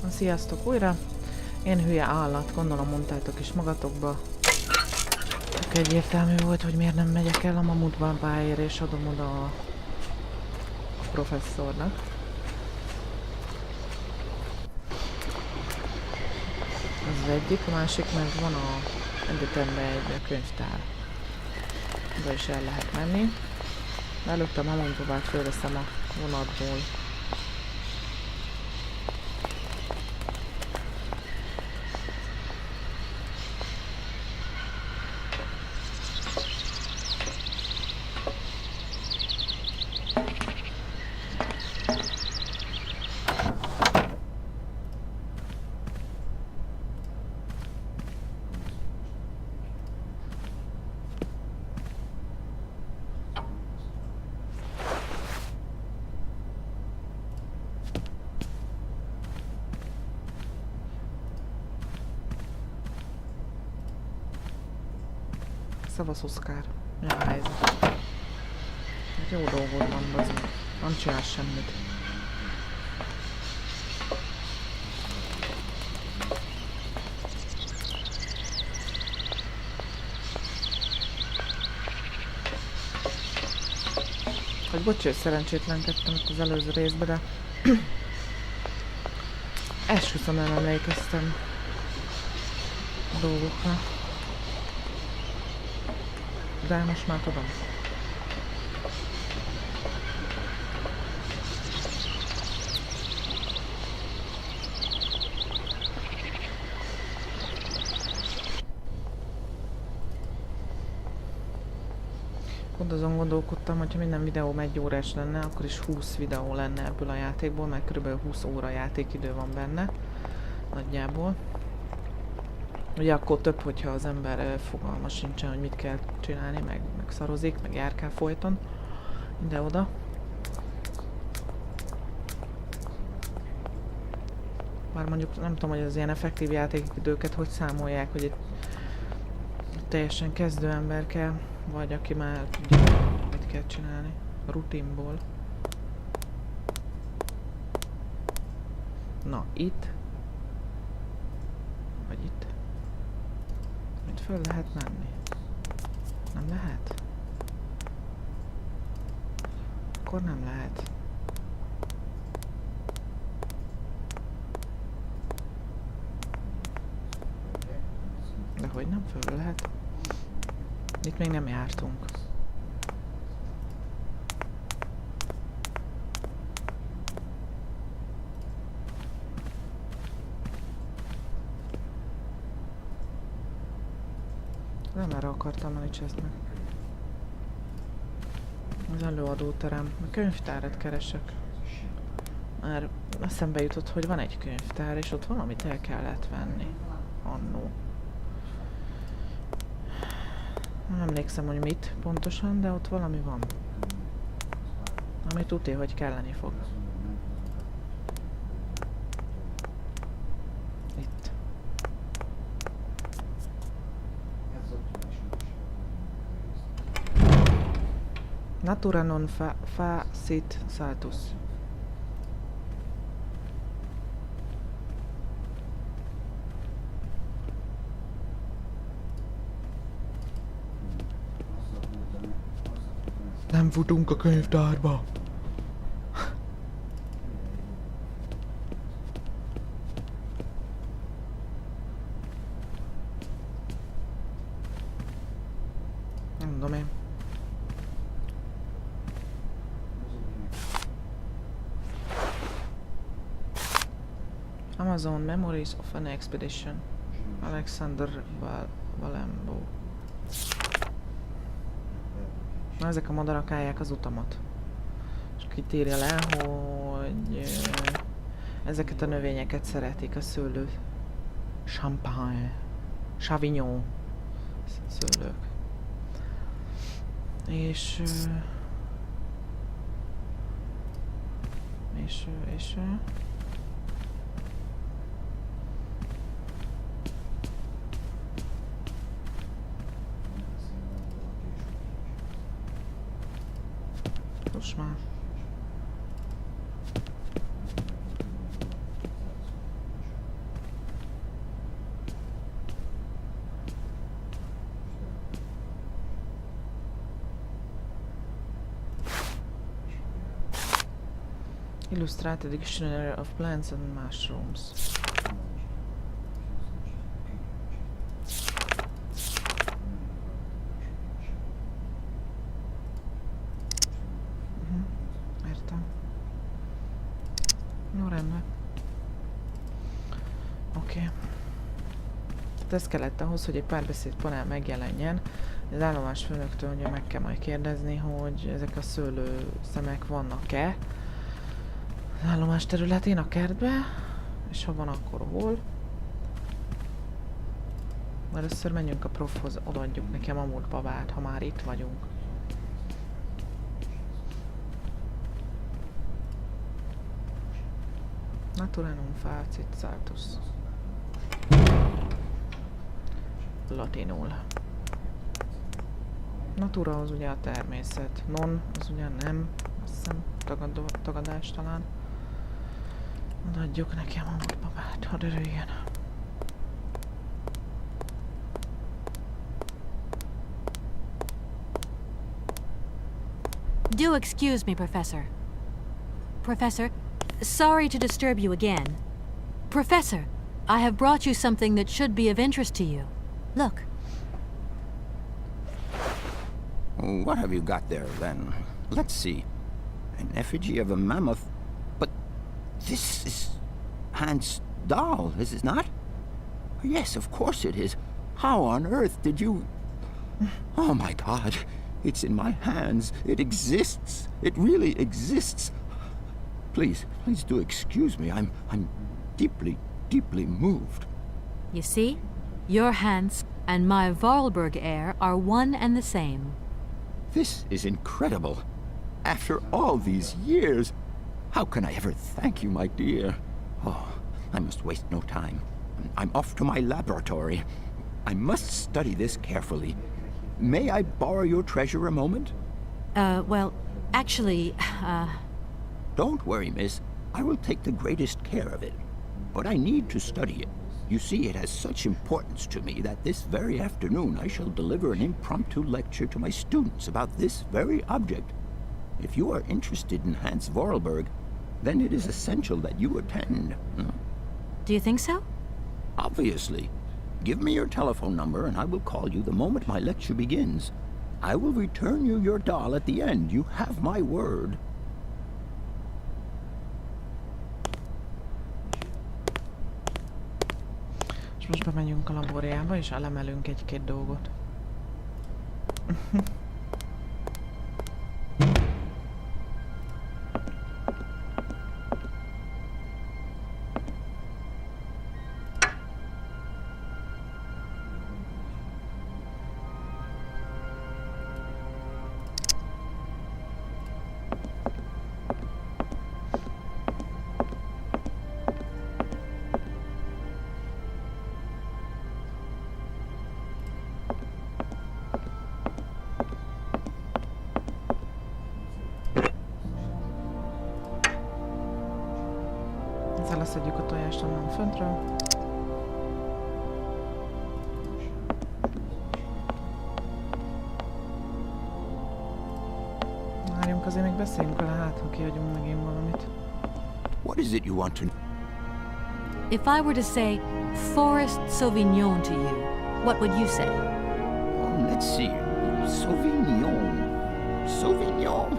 Sziasztok újra! Én hülye állat, gondolom mondtátok is magatokba. Csak egyértelmű volt, hogy miért nem megyek el a mamutban báért és adom oda a professzornak. Ez az egyik, a másik meg van a egyetemben egy könyvtár. Oda is el lehet menni. De előtte a mamuntobát fölveszem a vonatból. Szavasz Oszkár. Mi a helyzet? Jó dolgod van, bazd. Nem csinál semmit. Hogy bocs, hogy szerencsétlenkedtem itt az előző részbe, de esküszöm, nem emlékeztem a dolgokra. De most már tudom. Pont azon gondolkodtam, hogyha minden videóm 1 órás lenne, akkor is 20 videó lenne ebből a játékból, mert kb. 20 óra játékidő van benne. Nagyjából. Ugye akkor több, hogyha az ember fogalma sincsen, hogy mit kell csinálni, meg szarozik, meg járkál folyton. Ide-oda. Bár mondjuk nem tudom, hogy az ilyen effektív játékidőket hogy számolják, hogy egy teljesen kezdő ember kell, vagy aki már tudja, mit kell csinálni a rutinból. Na, itt. Vagy itt. Itt föl lehet menni. Nem lehet? Akkor nem lehet. De hogy nem föl lehet? Itt még nem jártunk. Nem erre akartam menni, cseszt meg. Az előadóterem. A könyvtárat keresek. Már eszembe jutott, hogy van egy könyvtár, és ott valamit el kellett venni. Annó. Nem emlékszem, hogy mit pontosan, de ott valami van. Ami tudja, hogy kelleni fog. Itt. Natura non facit saltus. Nem futunk a könyvtárba. Nem tudom én. Amazon Memories of an Expedition. Alexander Valembo. Na, ezek a madarak állják az utamat. És itt írja le, hogy ezeket a növényeket szeretik a szőlő. Champagne. Chavignon szőlők. És most már. Illustrated Dictionary of Plants and Mushrooms. Értem. Jó, rendben. Oké. Tehát ez kellett ahhoz, hogy egy párbeszédpanel megjelenjen. Az állomás főnöktől ugye meg kell majd kérdezni, hogy ezek a szőlőszemek vannak-e az állomás területén, a kertbe, és ha van, akkor hol. Először menjünk a profhoz, odaadjuk neki a mamutbabát, ha már itt vagyunk. Naturanum facit saltus. Latinul. Natura az ugye a természet. Non az ugye nem. Azt hiszem tagadás talán. Odaadjuk neki a mamutbabát, hadd örüljön. Do excuse me, Professor. Professor, sorry to disturb you again. Professor, I have brought you something that should be of interest to you. Look. What have you got there, then? Let's see. An effigy of a mammoth. But this is Hans' doll, is it not? Yes, of course it is. How on earth did you... Oh, my God. It's in my hands. It exists. It really exists. Please do excuse me. I'm deeply moved. You see? Your Hans and my Vorarlberg heir are one and the same. This is incredible. After all these years, how can I ever thank you, my dear? Oh, I must waste no time. I'm off to my laboratory. I must study this carefully. May I borrow your treasure a moment? Well, actually, Don't worry, miss. I will take the greatest care of it. But I need to study it. You see, it has such importance to me that this very afternoon I shall deliver an impromptu lecture to my students about this very object. If you are interested in Hans Vorarlberg, then it is essential that you attend. do you think so? Obviously. Give me your telephone number and I will call you the moment my lecture begins. I will return you your doll at the end. You have my word. És most bemegyünk a laborjába, és elemelünk egy-két dolgot. Ezzel leszedjük a tojást onnan föntről. Várjunk, azért még beszéljünk vele, hát ha kihagyunk megint valamit. What is it you want to know? If I were to say Forest Sauvignon to you, what would you say? Oh, let's see. Sauvignon. Sauvignon?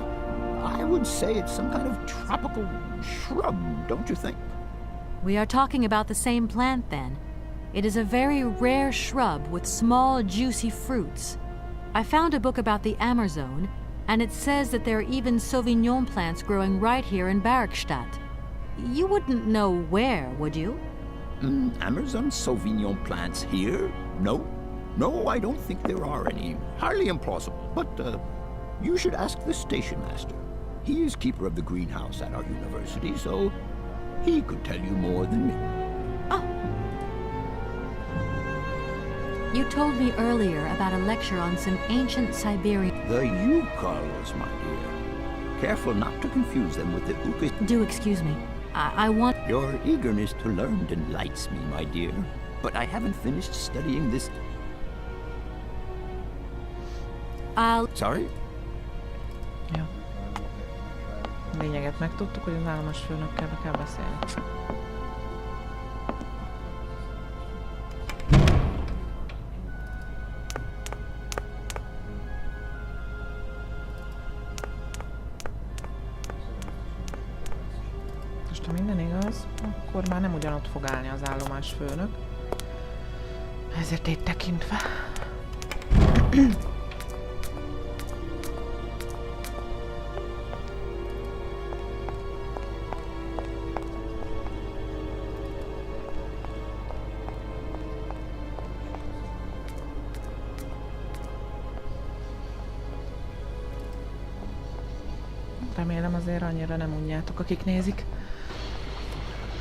I would say it's some kind of tropical shrub, don't you think? We are talking about the same plant then. It is a very rare shrub with small, juicy fruits. I found a book about the Amazon, and it says that there are even Sauvignon plants growing right here in Bergstadt. You wouldn't know where, would you? Amazon Sauvignon plants here? No. No, I don't think there are any. Highly implausible. But you should ask the station master. He is keeper of the greenhouse at our university, so he could tell you more than me. Oh. You told me earlier about a lecture on some ancient Siberian... The Yukals, my dear. Careful not to confuse them with the Ukas. Do excuse me. I want... Your eagerness to learn delights me, my dear. But I haven't finished studying this... I'll... Sorry? Jó. lényeget megtudtuk, hogy az állomás főnökkel be kell beszélni. Most ha minden igaz, akkor már nem ugyanott fog állni az állomás főnök. Helyzetét tekintve. Remélem azért annyira nem unjátok, akik nézik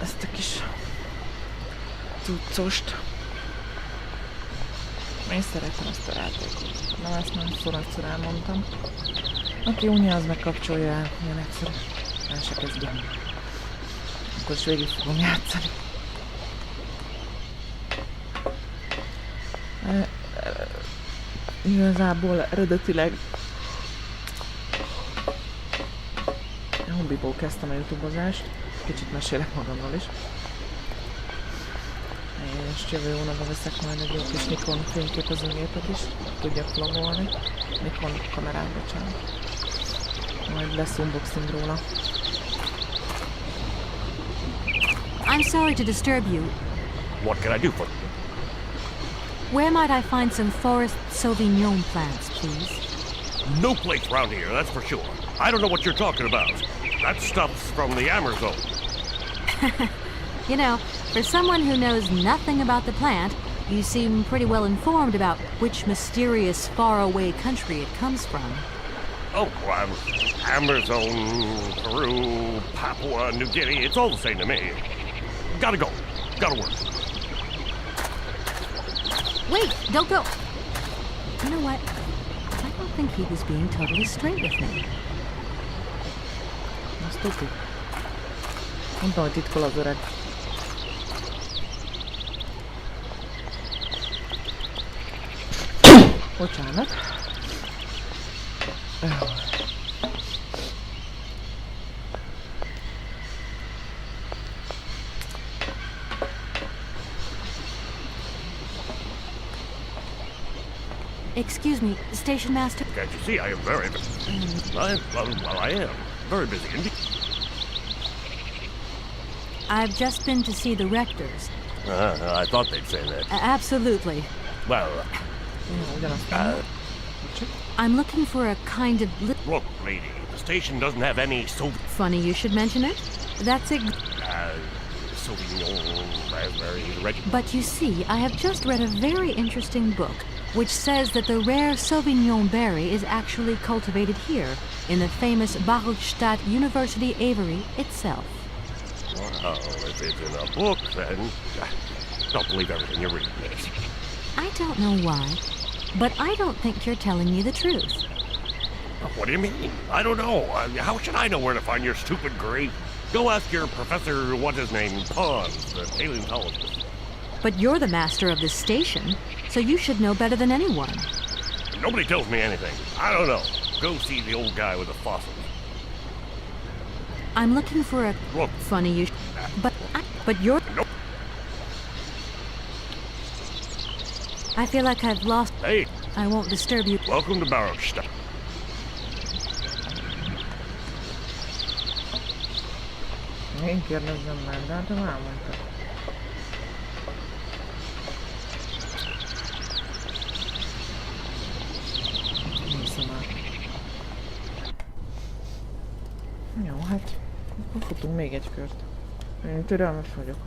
ezt a kis cuccost. Én szeretem ezt a játékot. Na, ezt már szorajszor elmondtam. Aki unja, az megkapcsolja el. Ilyen egyszerű. El se kezdjem. Akkor is végig fogom játszani. Igazából eredetileg hobbiból kezdtem a YouTube-ozást, kicsit mesélek magamról is. És jövő hónapban veszek majd egy jó kis Nikon fényképezőgépet is, tudjak vlogolni. Nikon kamerát, bocsánat. Majd lesz unboxing róla. I'm sorry to disturb you. What can I do for you? Where might I find some forest Sauvignon plants, please? No place around here, that's for sure. I don't know what you're talking about. That stuff's from the Amazon. You know, for someone who knows nothing about the plant, you seem pretty well informed about which mysterious faraway country it comes from. Oh, Amazon, Peru, Papua New Guinea, it's all the same to me. Gotta go. Gotta work. Wait, don't go! You know what? I don't think he was being totally straight with me. Azt tudjuk. Mondtam, hogy titkol az öreg. Bocsánat. Excuse me, station master. Can't you see I am very... I am. Very busy indeed. I've just been to see the rectors. I thought they'd say that. Absolutely. Well, I'm looking for a kind of... look, lady, the station doesn't have any Funny you should mention it. That's it. Sauvignon, raspberry, red... But you see, I have just read a very interesting book, which says that the rare Sauvignon berry is actually cultivated here, in the famous Baruchstadt University aviary itself. Well, if it's in a book, then... don't believe everything you read, miss. I don't know why, but I don't think you're telling me the truth. What do you mean? I don't know. How should I know where to find your stupid grave? Go ask your professor, what's his name, Pons, the paleontologist. But you're the master of this station, so you should know better than anyone. Nobody tells me anything. I don't know. Go see the old guy with the fossils. I'm looking for a... Look. Funny you... But you're... Nope. I feel like I've lost... Hey, I won't disturb you. welcome to Baruchstadt. Én kérdezzem meg, de hát elmondta. Nézzem már. Jó, hát akkor futunk még egy kört. Én türelmes vagyok.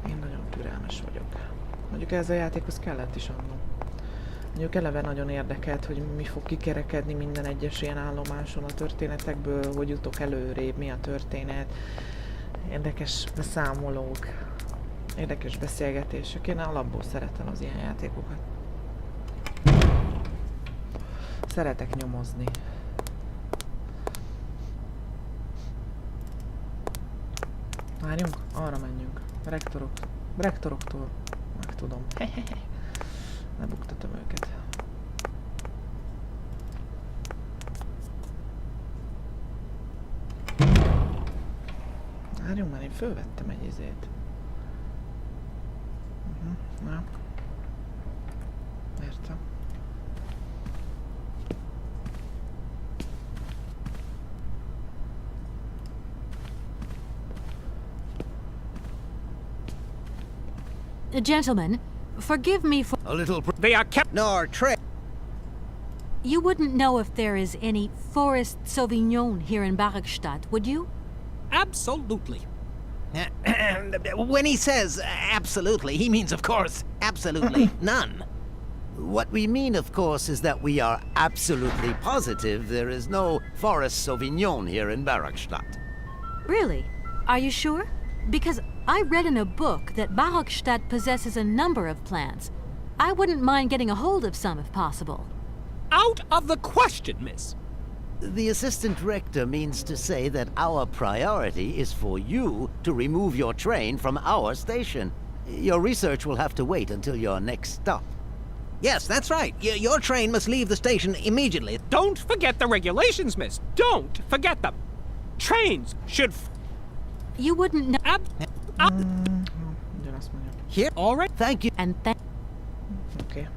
Én nagyon türelmes vagyok. Mondjuk ez a játékhoz kellett is annó. Mondjuk eleve nagyon érdekelt, hogy mi fog kikerekedni minden egyes ilyen állomáson a történetekből, hogy jutok előrébb, mi a történet. Érdekes beszámolók, érdekes beszélgetések. Én alapból szeretem az ilyen játékokat. Szeretek nyomozni. Várjunk, arra menjünk. Rektorok. rektoroktól megtudom. Lebuktatom őket. Várjunk már, én fölvettem egy izét. Na. Értem. Gentlemen, forgive me for... A little. They are kept. Nor trade. You wouldn't know if there is any Forest Sauvignon here in Barrackstadt, would you? Absolutely. When he says absolutely, he means, of course, absolutely none. What we mean, of course, is that we are absolutely positive there is no Forest Sauvignon here in Barrackstadt. Really? Are you sure? Because I read in a book that Barrackstadt possesses a number of plants. I wouldn't mind getting a hold of some if possible. Out of the question, miss. The assistant rector means to say that our priority is for you to remove your train from our station. Your research will have to wait until your next stop. Yes, that's right. Your train must leave the station immediately. Don't forget the regulations, miss. Don't forget them. Trains should. You wouldn't know. Ugyanazt mondja. Here? All right. Thank you. And thank. Oké.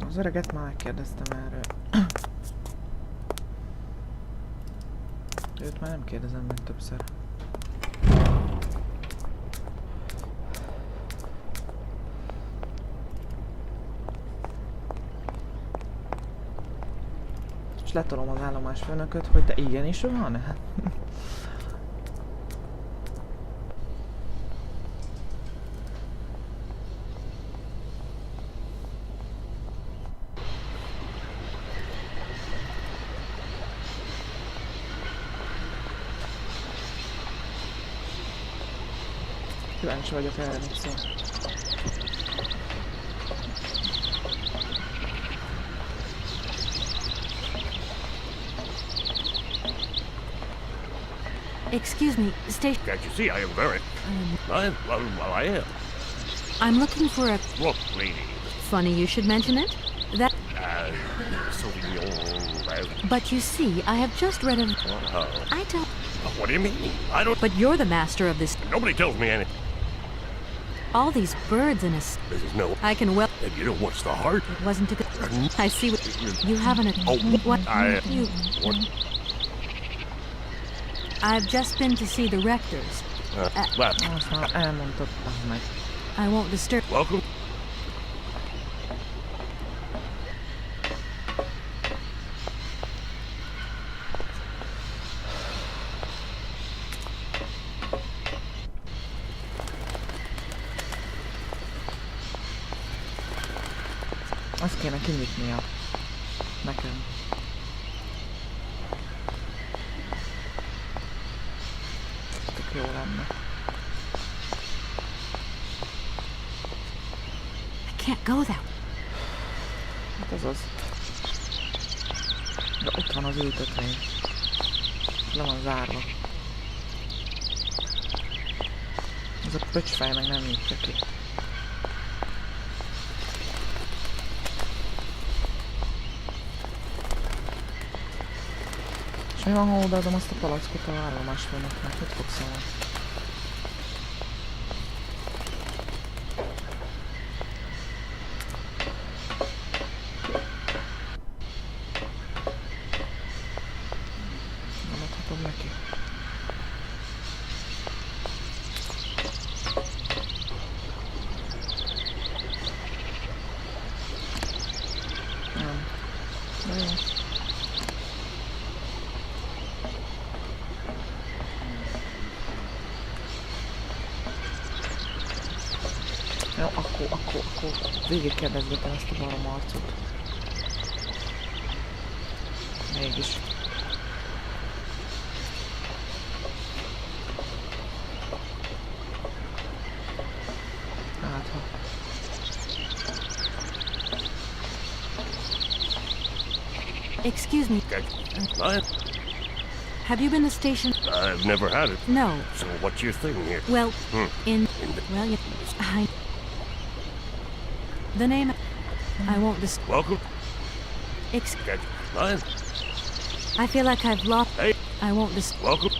Az öreget már megkérdeztem erről. Őt már nem kérdezem meg többször. És letolom az állomásfőnököt, hogy de igenis van? Kíváncsi vagyok erre, mit szól. Excuse me, station. Can't you see I am very... I am. I'm looking for a. Look, lady. Funny you should mention it. That. Sauvignon... But you see, I have just read a. I don't. What do you mean? I don't... But you're the master of this. Nobody tells me anything. All these birds in a. This is no... I can well. And you know what's the heart? It wasn't a good. I see what you haven't. Oh, What you? What? I've just been to see the rectors. Well, Azt már elmondtad meg. I won't disturb. welcome. Azt kéne kinyitnia. Nekem. Tök jó lenne. I can't go that. Hát azaz. De ott van az ültetvény. Le van zárva. Ez a pöcsfej meg nem nyitja ki. És mi van, ha odaadom azt a palackot a állomásfőnöknek? Mit fogsz szólni? Nem adhatom neki. Nem. De jó. Jó, akkor végig kérdezgetem ezt a barom arcot. Mégis. Excuse me, Okay. What? have you been to the station? I've never had it. No. So what's your thing here? Well, in... In the- Well, the name... I won't Welcome. Ex... Okay. What? I feel like I've lost... Hey. I won't Welcome.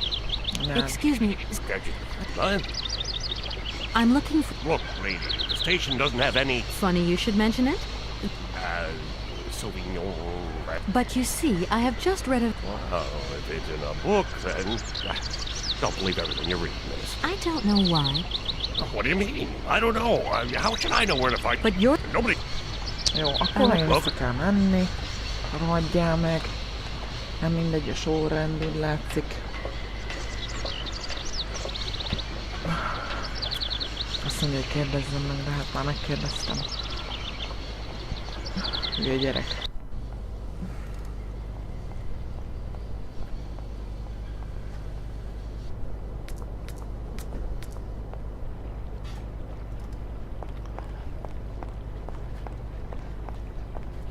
Nem. Excuse me, Okay. What? I'm looking for... Look, lady, the station doesn't have any, Funny you should mention it. Sauvignon. But you see, I have just read a... Well, if it's in a book, then don't believe everything you're reading, miss. I don't know why, What do you mean? I don't know. How should I know where to find? but you're... Nobody. Jó, akkor nagyon vissza kell menni. Rohadjál meg. Nem mindegy, a sorrend, úgy látszik. Azt mondja, hogy kérdezzem meg, de hát már megkérdeztem. Hülye gyerek.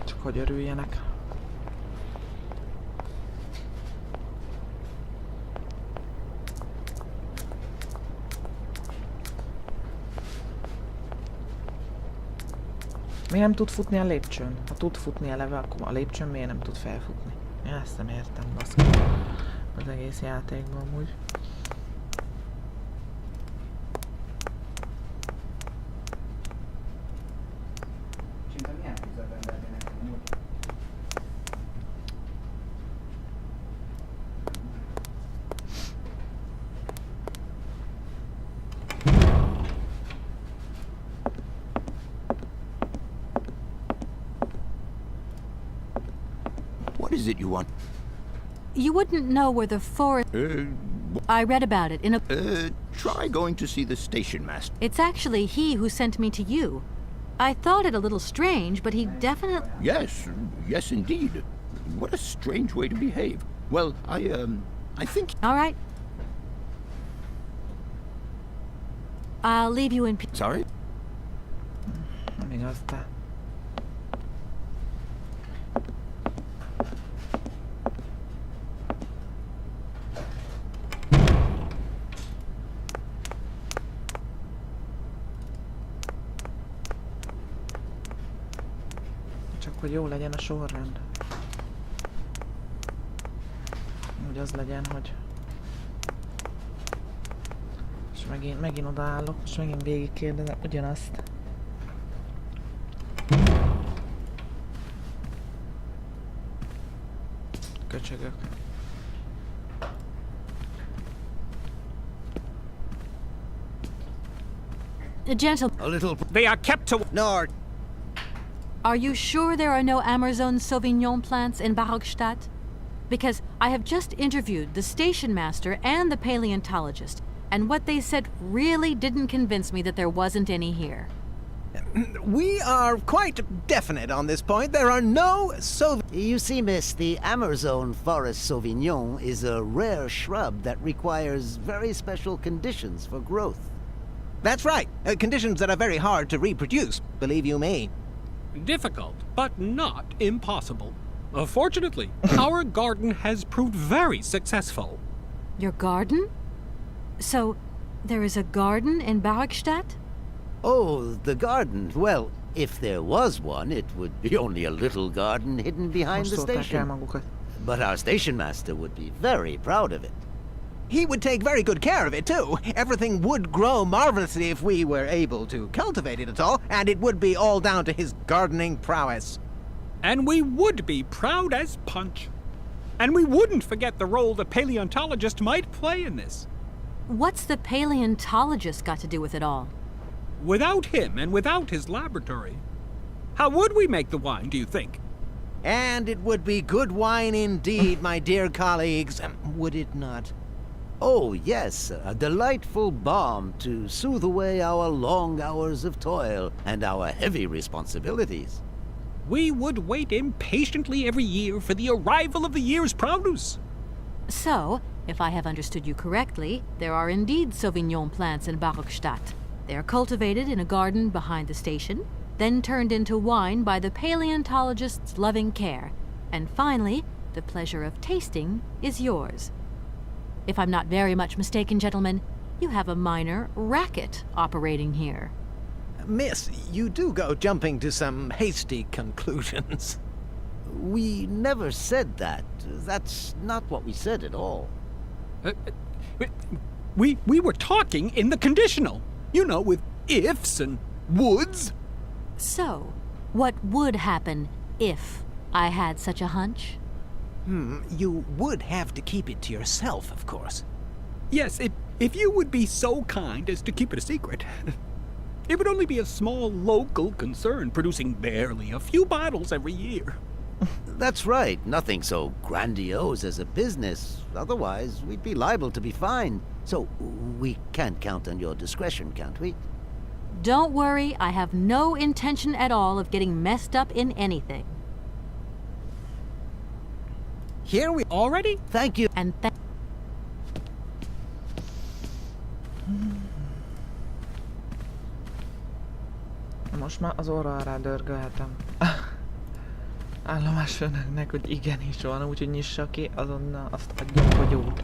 Csak hogy örüljenek. Miért nem tud futni a lépcsőn? Ha tud futni eleve, akkor a lépcsőn miért nem tud felfutni? Én ezt nem értem, baszki. Az egész játékban amúgy. What is it you want? You wouldn't know where the forest... I read about it in a... Try going to see the station master. It's actually he who sent me to you. I thought it a little strange, but he definitely... Yes, indeed. What a strange way to behave. Well, I think... All right. I'll leave you in peace. Sorry? Nem igaz, de... Csak hogy jó legyen a sorrend. Hogy az legyen, hogy... És megint odaállok, és megint végigkérdezem ugyanazt. Köcsögök. Gentlemen, A little... They are kept to... Nor... are you sure there are no Amazon Sauvignon plants in Barogstadt? Because I have just interviewed the station master and the paleontologist, and what they said really didn't convince me that there wasn't any here. We are quite definite on this point. There are no You see, miss, the Amazon Forest Sauvignon is a rare shrub that requires very special conditions for growth. That's right. Conditions that are very hard to reproduce, believe you me. Difficult, but not impossible. Fortunately, our garden has proved very successful. Your garden? So, there is a garden in Barogstadt? Oh, the garden. Well, if there was one, it would be only a little garden hidden behind Most the szólták el station. magukat. But our station master would be very proud of it. He would take very good care of it, too. Everything would grow marvelously if we were able to cultivate it at all, and it would be all down to his gardening prowess. And we would be proud as punch. And we wouldn't forget the role the paleontologist might play in this. What's the paleontologist got to do with it all? Without him and without his laboratory, how would we make the wine, do you think? And it would be good wine indeed, my dear colleagues, would it not? Oh, yes, a delightful balm to soothe away our long hours of toil and our heavy responsibilities. We would wait impatiently every year for the arrival of the year's produce. So, if I have understood you correctly, there are indeed Sauvignon plants in Barogstadt. They are cultivated in a garden behind the station, then turned into wine by the paleontologist's loving care, And finally, the pleasure of tasting is yours. If I'm not very much mistaken, gentlemen, you have a minor racket operating here. Miss, you do go jumping to some hasty conclusions. We never said that. That's not what we said at all. We were talking in the conditional. You know, with ifs and woulds. So, what would happen if I had such a hunch? You would have to keep it to yourself, of course. Yes, if you would be so kind as to keep it a secret. It would only be a small local concern, producing barely a few bottles every year. That's right. Nothing so grandiose as a business. Otherwise, we'd be liable to be fined. So, we can't count on your discretion, can't we? Don't worry, I have no intention at all of getting messed up in anything. Here we Already? Thank you. And Most már az orra alá dörgölhetem. Állomásfőnöknek, hogy igenis van, úgyhogy nyissa ki, azonnal azt adja a gyót.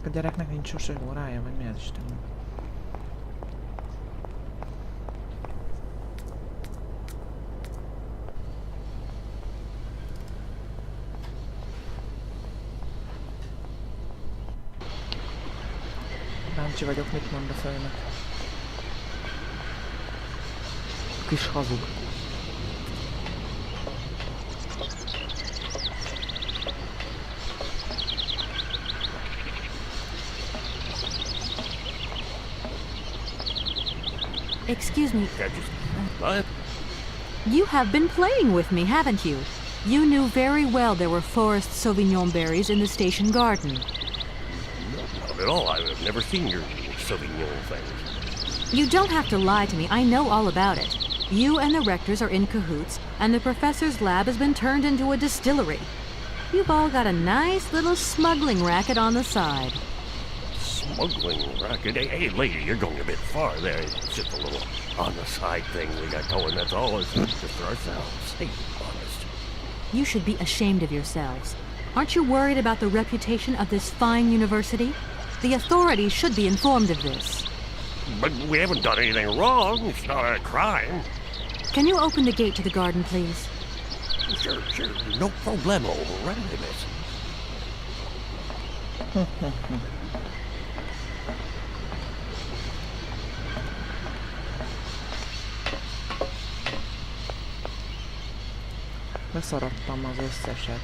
A gyereknek nincs sose órája, vagy mi az Istenem? Kíváncsi vagyok, mit mond a főnök. Kis hazug. excuse me, What? you have been playing with me, haven't you? You knew very well there were forest Sauvignon berries in the station garden. Not at all. I've never seen your Sauvignon thing. You don't have to lie to me. I know all about it. You and the rectors are in cahoots, and the professor's lab has been turned into a distillery. You've all got a nice little smuggling racket on the side. Smuggling racket? Hey, lady, you're going a bit far there. It's just a little on-the-side thing we got going, that's all. It's just for ourselves. Hey, honest. You should be ashamed of yourselves. Aren't you worried about the reputation of this fine university? The authorities should be informed of this. But we haven't done anything wrong. It's not a crime. Can you open the gate to the garden, please? Sure, no problemo. Right away, miss. Leszaradtam az összeset.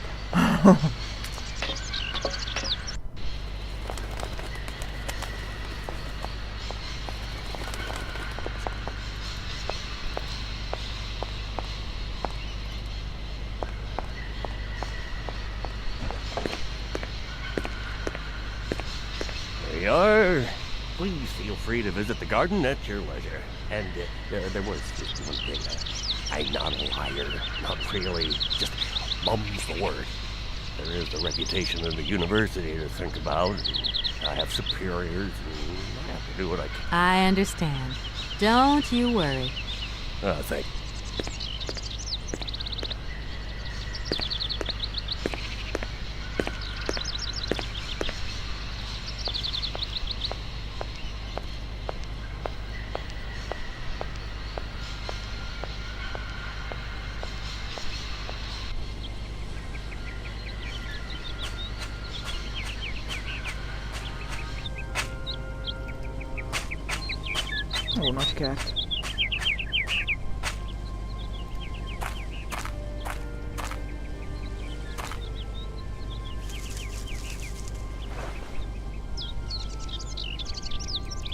There you are. Please feel free to visit the garden at your leisure. And there was just one thing. I'm not a liar. Not really. Just mum's the word. There is the reputation of the university to think about. I have superiors, and I have to do what I can. I understand. Don't you worry. Thank you. Ó, nagy kert.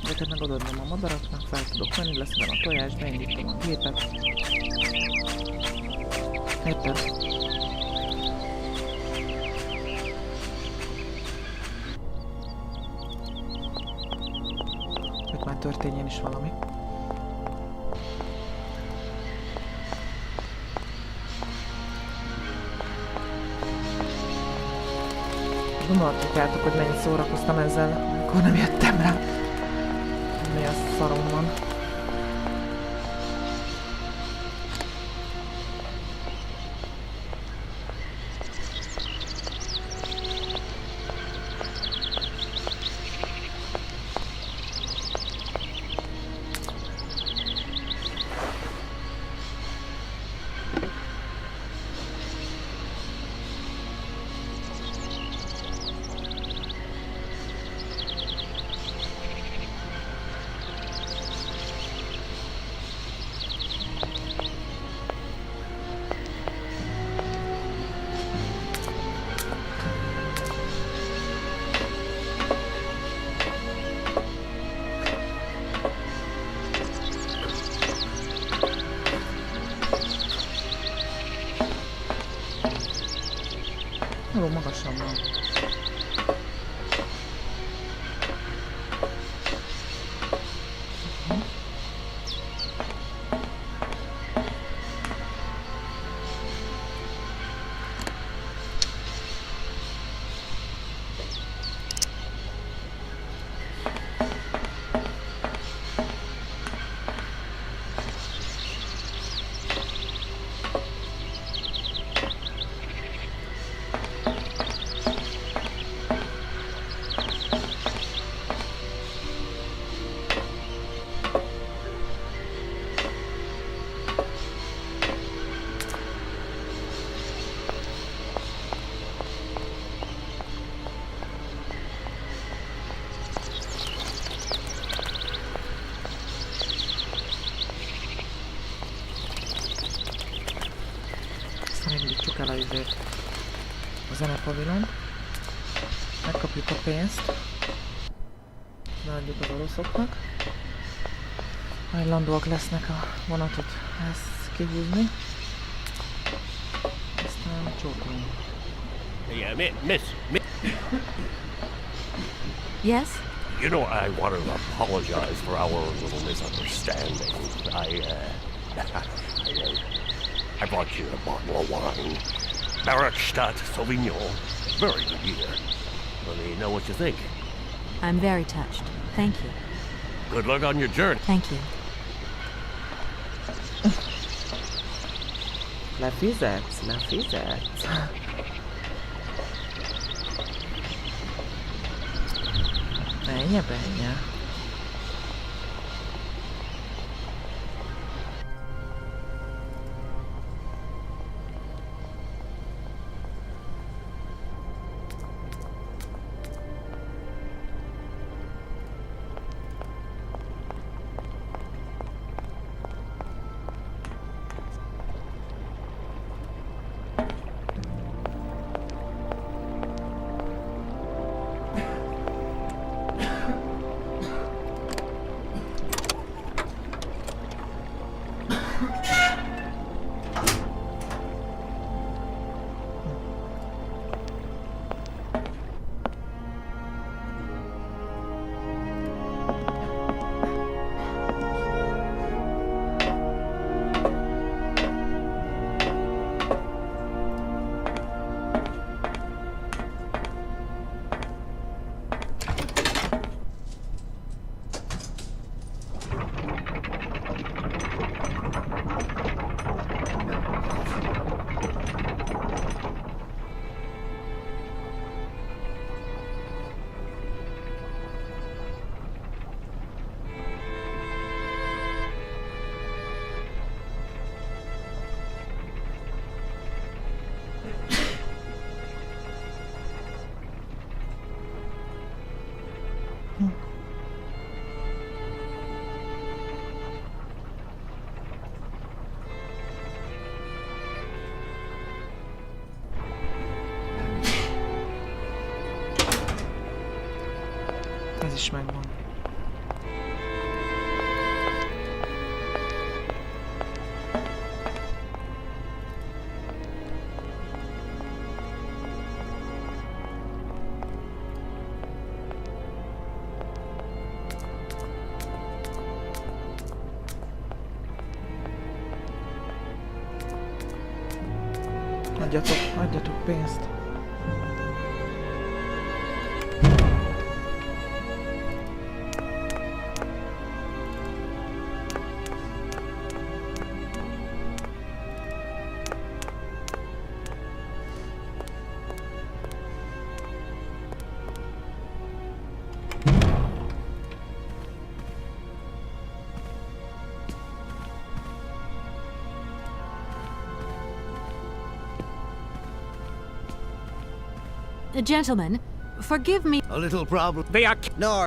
Ezeket meg odaadom a madaraknak, fel tudok menni, leszedem a tojást, beindítom a gépet. Érted? Hogy már történjen is valami. Gondolhatjátok, hogy mennyit szórakoztam ezzel, akkor nem jöttem rá. Mi a szarom van. Jó, magasan van. Indítsuk el a zenepavilont, megkapjuk a pénzt, leadjuk az oroszoknak, hajlandóak lesznek a vonatot ezt kihúzni, aztán csókolunk. Yeah, miss. Yes? You know, I want to apologize for our little misunderstanding. I brought you a bottle of wine. Barakstadt Sauvignon. Very good year. Let me know what you think. I'm very touched. Thank you. Good luck on your journey. Thank you. Lefizetsz. Benye. Ez is megvan. Adjatok pénzt. Gentlemen, forgive me. A little problem. They are. No.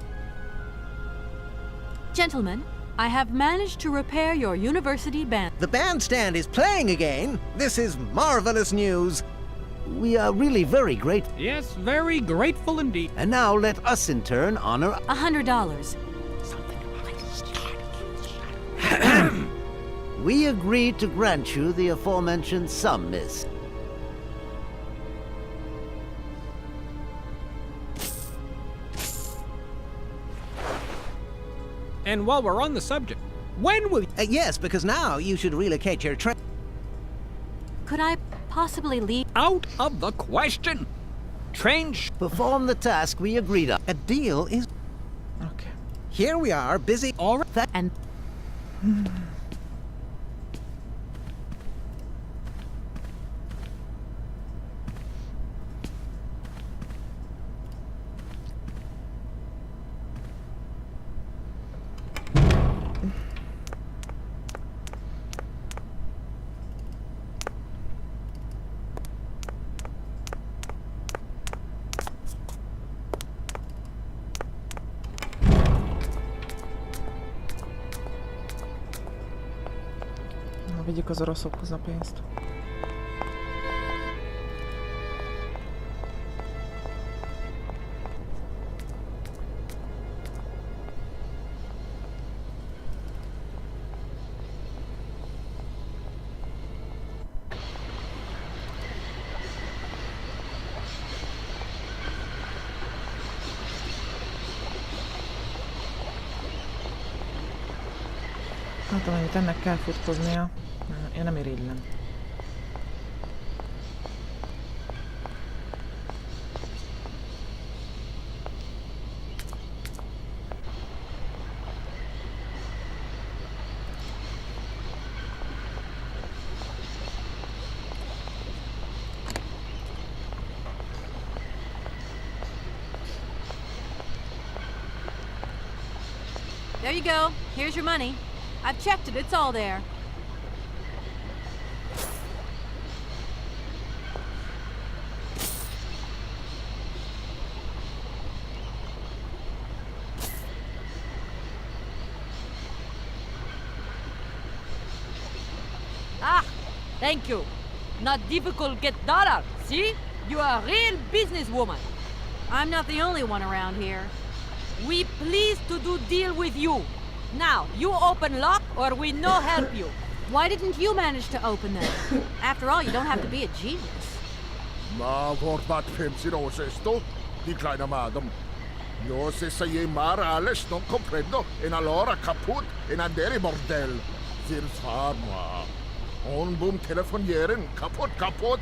Gentlemen, I have managed to repair your university band. The bandstand is playing again. This is marvelous news. We are really very grateful. Yes, very grateful indeed. And now let us in turn honor. $100. We agree to grant you the aforementioned sum, miss. And while we're on the subject, when will Yes, because now you should relocate your train. Could I possibly leave? out of the question? Train Perform the task we agreed on. A deal is. Oké. Here we are, busy. all right. And Na, vigyük az oroszokhoz a pénzt. Hát amennyit ennek kell futkoznia, én nem irigylem. there you go. Here's your money. I've checked it. It's all there. Ah, thank you. Not difficult get dollar. See? You are a real businesswoman. I'm not the only one around here. We pleased to do deal with you. Now, you open lock or we no help you. Why didn't you manage to open them? After all, you don't have to be a genius. Ma vorbat pensinos esto, di kleiner madam. Yo se say marales non comprendo, en allora kaput, en andere bordel. Sirs farma. On boom telefonieren, kaput.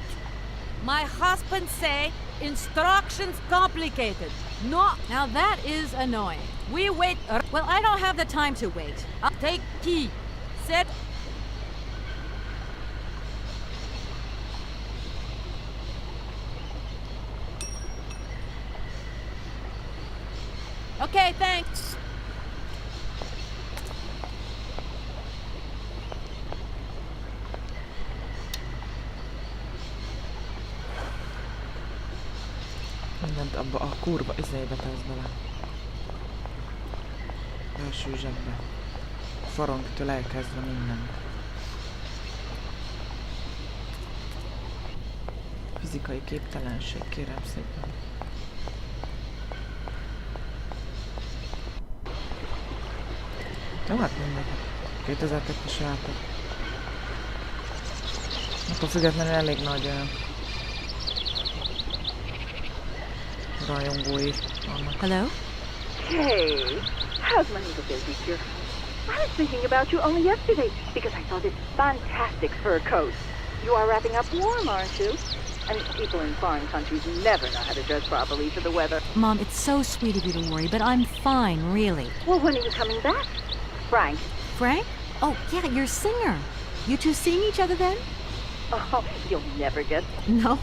My husband say instructions complicated. No. Now that is annoying. We wait. Well, I don't have the time to wait. I'll take key. Set. Okay, thanks. Mindent abba a kurva izébe tesz bele. Első zsebbe. Farongtől elkezdve minden. Fizikai képtelenség, kérem szépen. Jó, hát mindegy. 2002-es játék. Attól függetlenül elég nagy rajongói vannak. Hello? Hey, how's my little baby here? I was thinking about you only yesterday because I saw this fantastic fur coat. You are wrapping up warm, aren't you? I mean, people in foreign countries never know how to dress properly for the weather. Mom, it's so sweet of you to worry, but I'm fine, really. Well, when are you coming back? Frank. Frank? Oh, yeah, your singer. You two seeing each other then? Oh, you'll never get... No.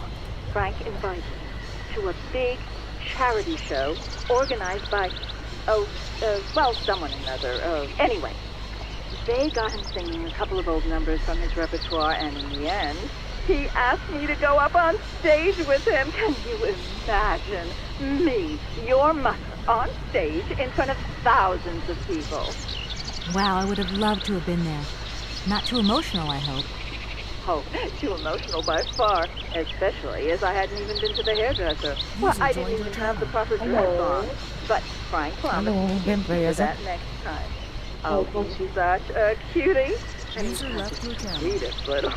Frank invited me to a big charity show organized by, someone or another. Anyway, they got him singing a couple of old numbers from his repertoire, and in the end, He asked me to go up on stage with him. Can you imagine me, your mother, on stage in front of thousands of people? Wow, I would have loved to have been there. Not too emotional, I hope. Oh, too emotional by far, especially as I hadn't even been to the hairdresser. Well, I didn't even have the proper dress on. But Frank promised Hello, to game keep me player, for is it? that next time. Oh, he's such a cutie. And he's the sweetest little.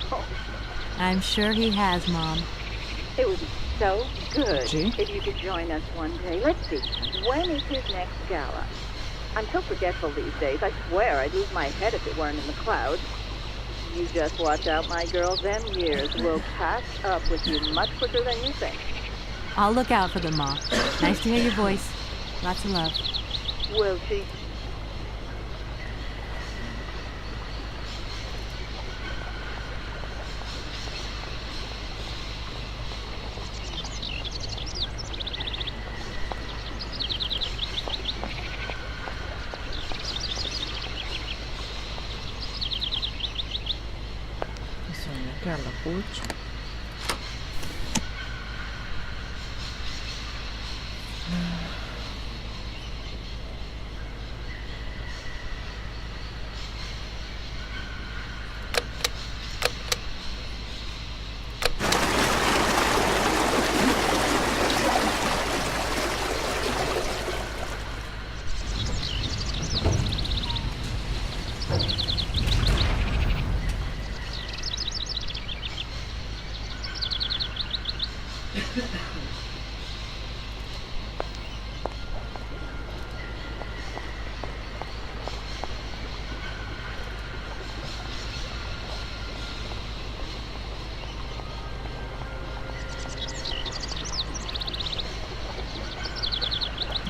I'm sure he has, Mom. It would be so good Gee. if you could join us one day. Let's see, when is his next gala? I'm so forgetful these days. I swear I'd lose my head if it weren't in the clouds. You just watch out, my girl. Them years will catch up with you much quicker than you think. I'll look out for them, Ma. Nice to hear your voice. Lots of love. Will she? Azt mondja, kell a kulcs.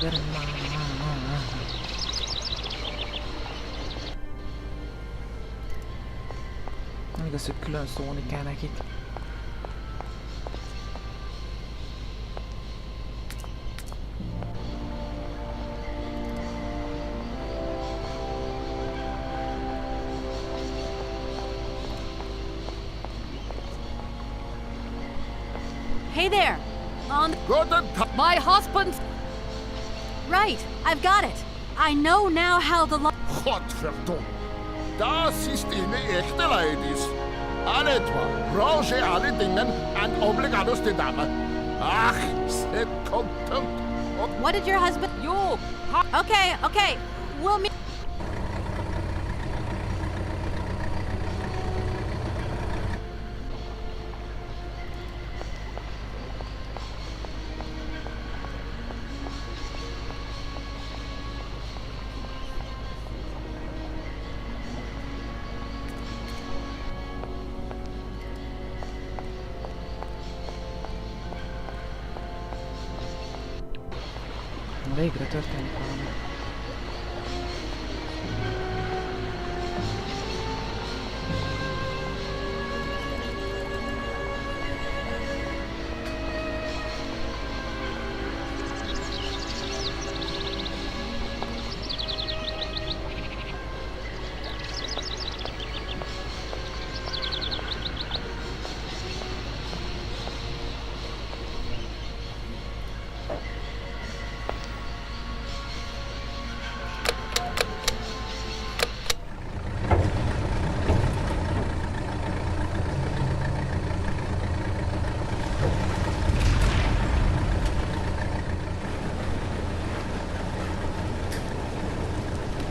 Gyerünk már. Nem igaz, hogy külön szólni kell nekik. Hey there! On Guten Tag. my husband's... Right, I've got it. I know now how the... Godverdomme. Das ist eine echte Ladies. Alle etwa. Branche alle Dingen and obligados de dame. Ach, c'est content. What did your husband... You... Okay, okay. We'll meet... Végre történik valami.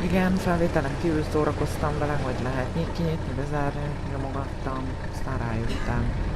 Igen, felvételen kívül szórakoztam vele, hogy lehet kinyitni, bezárni, nyomogattam, aztán rájöttem.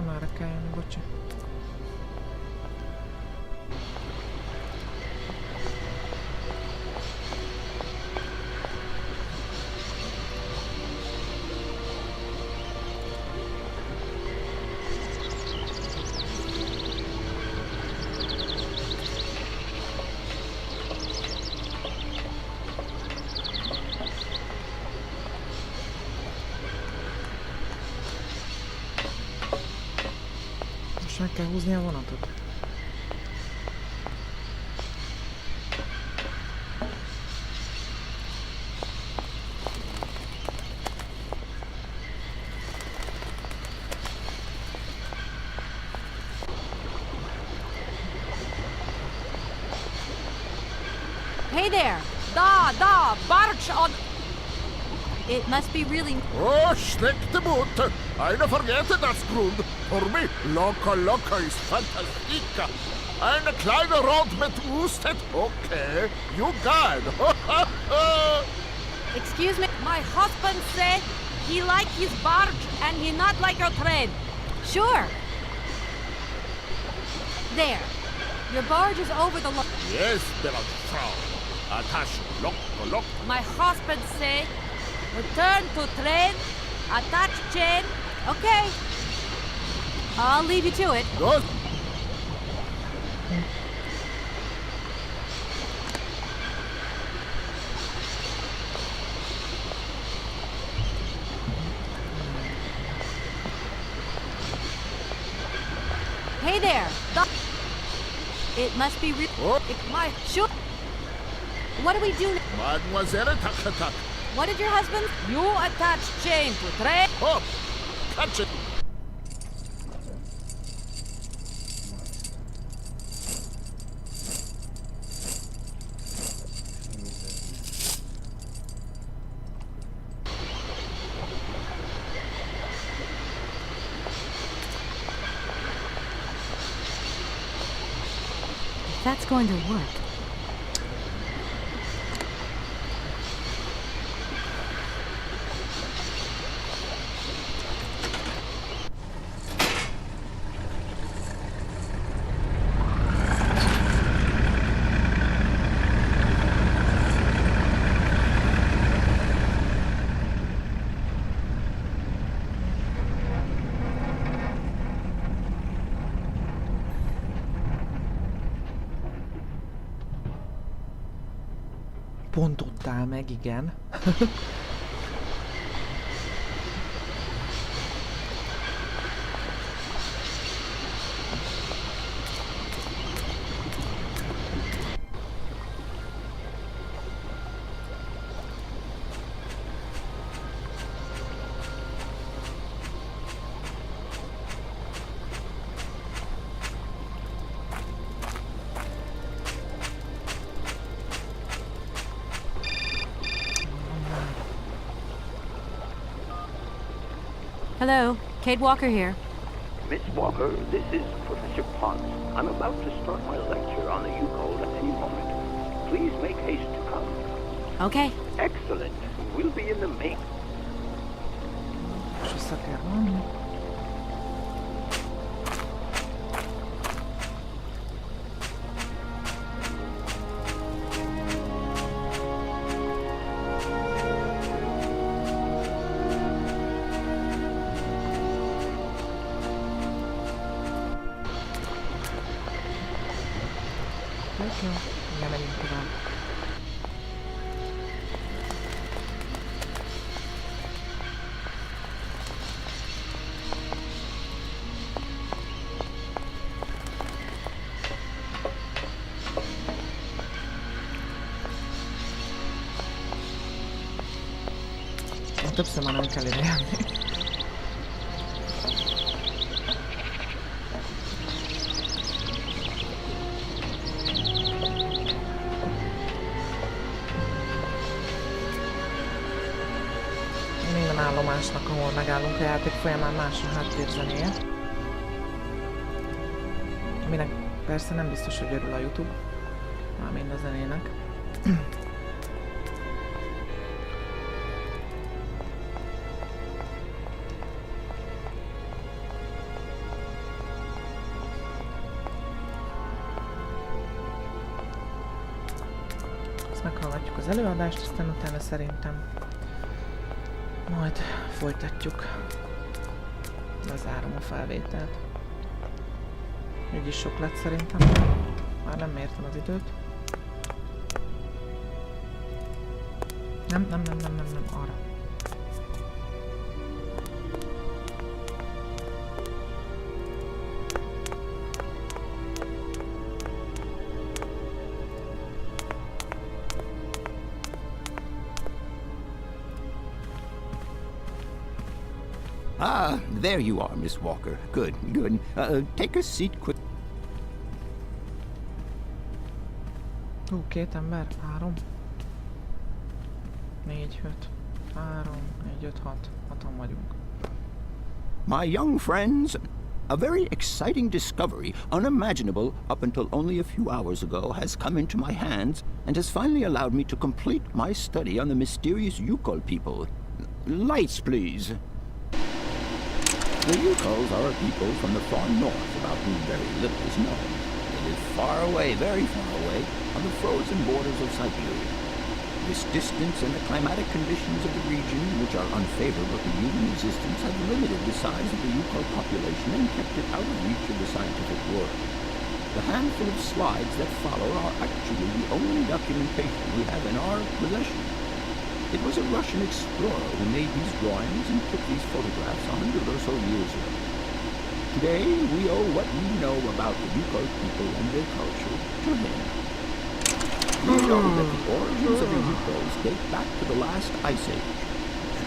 Már kell jönni, bocsi. Most meg kell húzni a vonatot. Hey there! Da, barge on... It must be really... Oh, schlecht de Boot. Eine vergehrte das Grund. Für mich, locker ist fantastica. Eine kleine Rot mit Ustet. Okay, you got it. Excuse me, my husband said he like his barge and he not like your train. Sure. There. Your barge is over the... Yes, beloved Frau. Attach, lock. My husband say, return to train, attach chain. Okay. I'll leave you to it. Good. Hey there. It must be real. Oh. It might. Sure. What do we do now? Mademoiselle Tack. What did your husband? You attach chain to train. Hop, catch it. If that's going to work. Pont tudtál meg, igen. Hello, Kate Walker here. Miss Walker, this is Professor Potts. I'm about to start my lecture on the U-Code at any moment. Please make haste to come. Okay. Excellent. We'll be in the main. És vissza kell vonni. Tök jó, nem menjünk tovább. Többször már nem kell ide jönni. Minden állomásnak, ahol megállunk a játék folyamán, más a háttérzenéje. Aminek persze nem biztos, hogy örül a YouTube. Mármint a zenének. Meghallgatjuk az előadást, aztán utána szerintem majd folytatjuk. Lezárom a felvételt. Így is sok lett szerintem. Már nem mértem az időt. Nem, arra. Ah, there you are, Miss Walker. Good, good. Take a seat quick. Két ember, 3, 4, 5, 3, 4, 5, 6, 6-an vagyunk. My young friends, a very exciting discovery, unimaginable up until only a few hours ago, has come into my hands and has finally allowed me to complete my study on the mysterious Yukol people. Lights, please. The Yukols are a people from the far north about whom very little is known. They live far away, very far away, on the frozen borders of Syberia. This distance and the climatic conditions of the region, which are unfavorable to human existence, have limited the size of the Yukol population and kept it out of reach of the scientific world. The handful of slides that follow are actually the only documentation we have in our possession. It was a Russian explorer who made these drawings and took these photographs 100 or so years ago. Today, we owe what we know about the Yukol people and their culture to him. We know that the origins of the Yukols date back to the last ice age.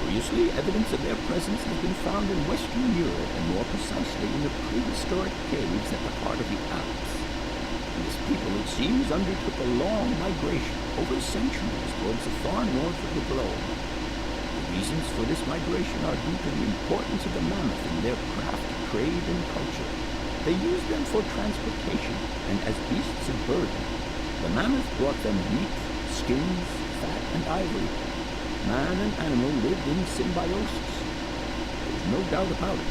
Curiously, evidence of their presence has been found in Western Europe, and more precisely in the prehistoric caves at the heart of the Alps. This people, it seems, undertook a long migration over centuries towards the far north of the globe. The reasons for this migration are due to the importance of the mammoth in their craft, trade, and culture. They used them for transportation and as beasts of burden. The mammoth brought them meat, skins, fat, and ivory. Man and animal lived in symbiosis. There's no doubt about it.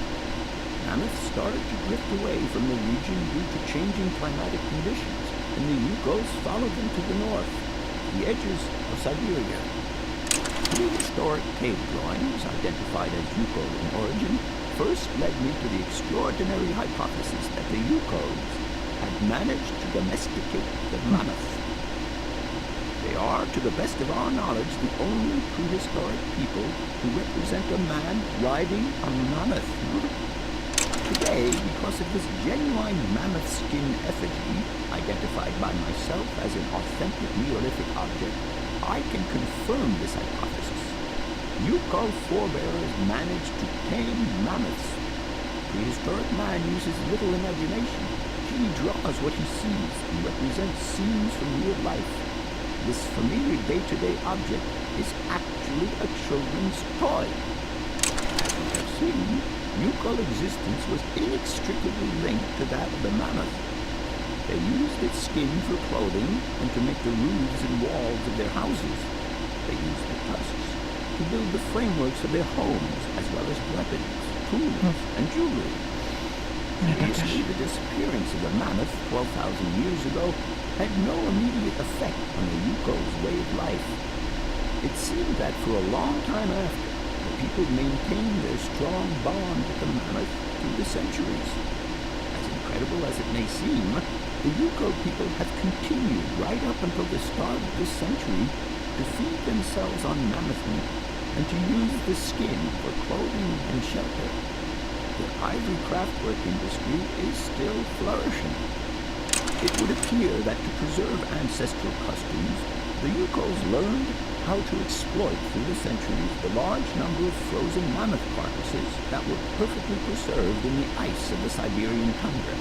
Mammoths started to drift away from the region due to changing climatic conditions, and the Yukols followed them to the north, the edges of Syberia. Prehistoric cave drawings, identified as Yukol in origin, first led me to the extraordinary hypothesis that the Yukols had managed to domesticate the mammoth. They are, to the best of our knowledge, the only prehistoric people who represent a man riding a mammoth. Today, because of this genuine mammoth skin effigy, identified by myself as an authentic Neolithic object, I can confirm this hypothesis. Yukol forebears managed to tame mammoths. Prehistoric man uses little imagination. He draws what he sees and represents scenes from real life. This familiar day-to-day object is actually a children's toy. As we have seen, Yukol existence was inextricably linked to that of the mammoth. They used its skin for clothing and to make the roofs and walls of their houses. They used the tusks to build the frameworks of their homes, as well as weapons, tools, and jewelry. Curiously, the disappearance of the mammoth 12,000 years ago had no immediate effect on the Yukol's way of life. It seemed that for a long time after, the people maintained their strong bond with the mammoth through the centuries. As incredible as it may seem, the Yukol people have continued right up until the start of this century to feed themselves on mammoth meat and to use the skin for clothing and shelter. The ivory craftwork industry is still flourishing. It would appear that to preserve ancestral customs, the Yukols learned how to exploit through the centuries the large number of frozen mammoth carcasses that were perfectly preserved in the ice of the Siberian tundra.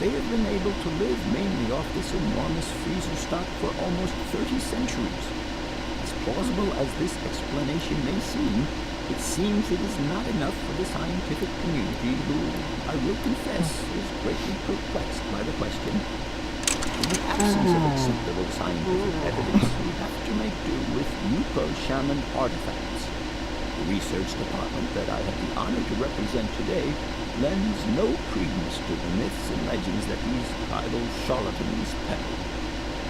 They have been able to live mainly off this enormous freezer stock for almost 30 centuries. As plausible as this explanation may seem, it seems it is not enough for the scientific community who, I will confess, is greatly perplexed by the question. In the absence of acceptable scientific evidence, we have to make do with Yukol shaman artifacts. The research department that I have the honor to represent today lends no credence to the myths and legends that these tribal charlatans peddle.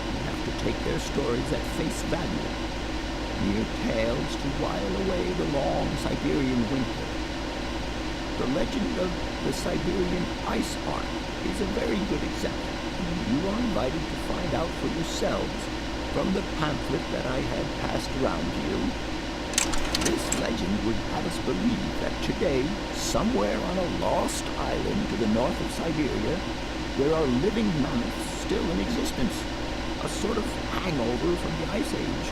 We have to take their stories at face value, mere tales to while away the long Siberian winter. The legend of the Siberian ice ark is a very good example. You are invited to find out for yourselves from the pamphlet that I had passed around to you. This legend would have us believe that today, somewhere on a lost island to the north of Syberia, there are living mammoths still in existence, a sort of hangover from the Ice Age.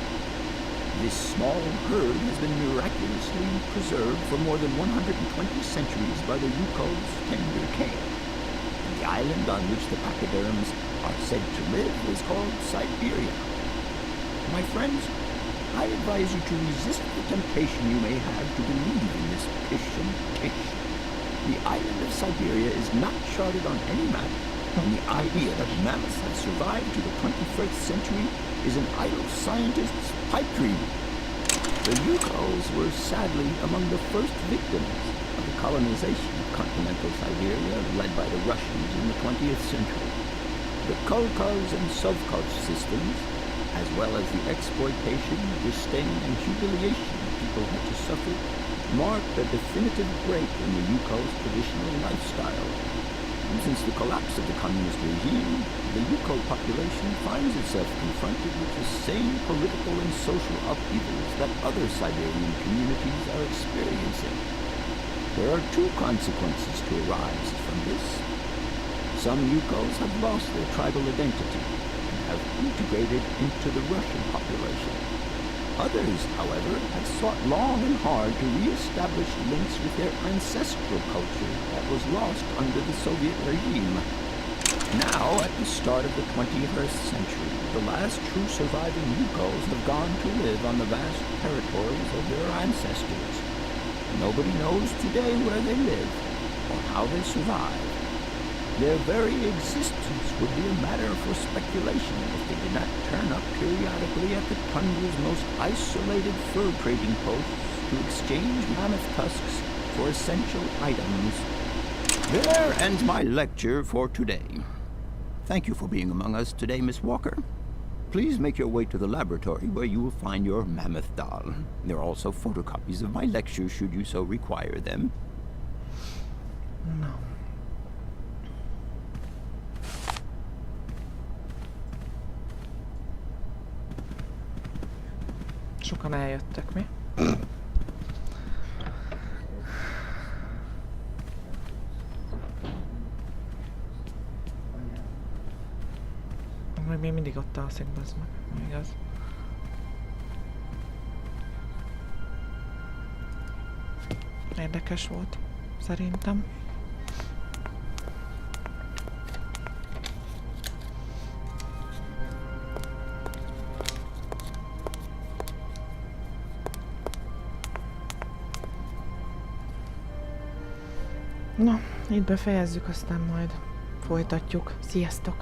This small herd has been miraculously preserved for more than 120 centuries by the Yukoz's tender care. The island on which the pachyderms are said to live is called Syberia. My friends, I advise you to resist the temptation you may have to believe in this pish and tish. The island of Syberia is not charted on any map, and the idea that mammoths have survived to the 21st century is an idle scientist's pipe dream. The Yukos were sadly among the first victims of the colonization of continental Syberia led by the Russians in the 20th century. The Kolkhoz and Sovkhoz systems, as well as the exploitation, disdain, and humiliation people had to suffer, marked a definitive break in the Yukos' traditional lifestyle. And since the collapse of the communist regime, the Yuko population finds itself confronted with the same political and social upheavals that other Siberian communities are experiencing. There are two consequences to arise from this. Some Yukos have lost their tribal identity and have integrated into the Russian population. Others, however, have sought long and hard to re-establish links with their ancestral culture that was lost under the Soviet regime. Now, at the start of the 21st century, the last true surviving Yukos have gone to live on the vast territories of their ancestors. Nobody knows today where they live or how they survived. Their very existence would be a matter for speculation if they did not turn up periodically at the tundra's most isolated fur trading posts to exchange mammoth tusks for essential items. There ends my lecture for today. Thank you for being among us today, Miss Walker. Please make your way to the laboratory where you will find your mammoth doll. There are also photocopies of my lectures should you so require them. No. Sokan eljöttek, mi? Még mindig ott alszik, bazd meg. Igaz? Érdekes volt, szerintem. Na, itt befejezzük, aztán majd folytatjuk. Sziasztok!